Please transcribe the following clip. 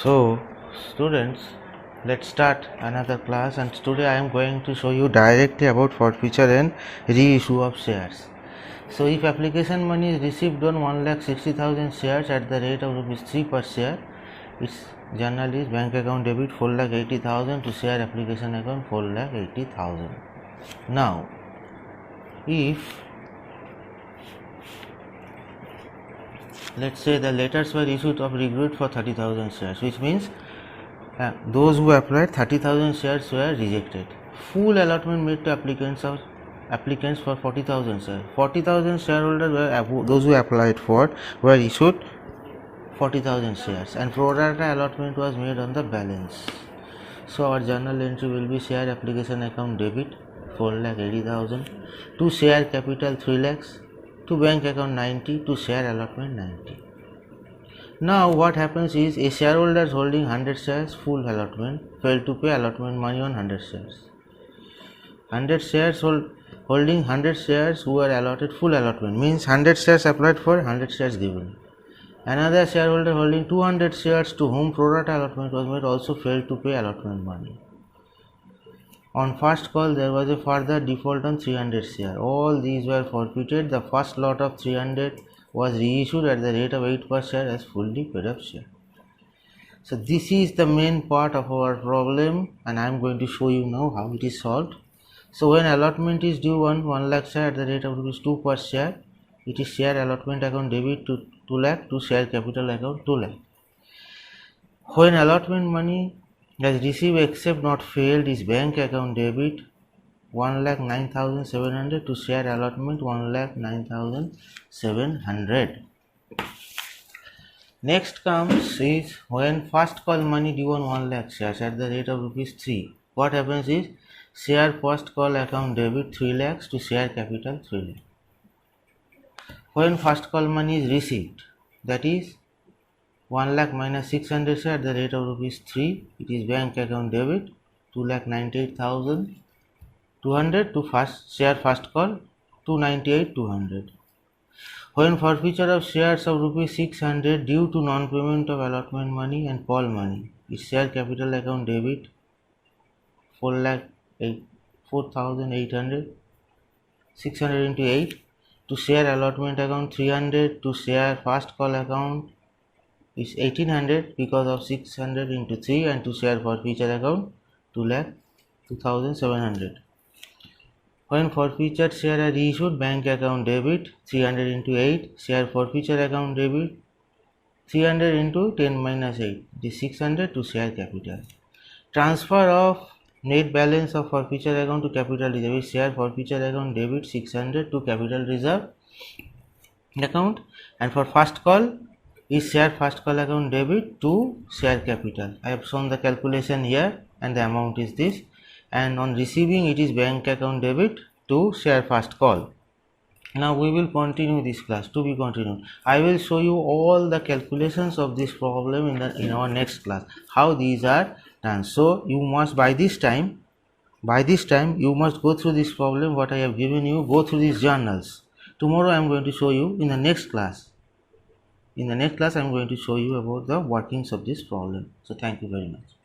So students, let's start another class, and today I am going to show you directly about forfeiture and reissue of shares. So if application money is received on 1,60,000 shares at the rate of ₹3 per share, its journal is bank account debit 4,80,000 to share application account 4,80,000. Now if let's say the letters were issued of regret for 30,000 shares, which means those who applied 30,000 shares were rejected. Full allotment made to applicants for 40,000 shares. 40,000 shareholders were those who applied for were issued 40,000 shares, and pro rata allotment was made on the balance. So our journal entry will be share application account debit 4,80,000 to share capital 3 lakhs to bank account 90 to share allotment 90. Now what happens is a shareholder holding 100 shares full allotment failed to pay allotment money on 100 shares. 100 shares holding 100 shares who were allotted full allotment means 100 shares applied for, 100 shares given. Another shareholder holding 200 shares to whom pro rata allotment was made also failed to pay allotment money. On first call there was a further default on 300 shares. All these were forfeited. The first lot of 300 was reissued at the rate of 8 per share as fully paid up share. So this is the main part of our problem, and I am going to show you now how it is solved. So when allotment is due on 1 lakh share at the rate of ₹2 per share, it is share allotment account debit to 2 lakh to share capital account 2 lakh. When allotment money has received except not failed is bank account debit 1,09,700 to share allotment 1,09,700. Next comes is when first call money due on 1 lakh shares at the rate of ₹3. What happens is share first call account debit 3 lakhs to share capital 3 lakhs. When first call money is received, that is 1 lakh minus 600 share at the rate of ₹3, it is bank account debit 2,98,200 to share first call 298,200. When forfeiture of shares of ₹600 due to non-payment of allotment money and call money, its share capital account debit 4,800, 600 into 8 to share allotment account 300 to share first call account is 1,800 because of 600 into 3, and to share forfeiture account 2,0700. When forfeiture share are reissued, bank account debit 300 into 8, share forfeiture account debit 300 into 10 minus 8, it is 600 to share capital. Transfer of net balance of forfeiture account to capital reserve is share forfeiture account debit 600 to capital reserve account, and for first call is share first call account debit to share capital. I have shown the calculation here, and the amount is this, and on receiving it is bank account debit to share first call. Now we will continue this class, to be continued. I will show you all the calculations of this problem in our next class, how these are done. So you must by this time you must go through this problem what I have given you, go through these journals. Tomorrow I am going to show you in the next class. In the next class I am going to show you about the workings of this problem. So thank you very much.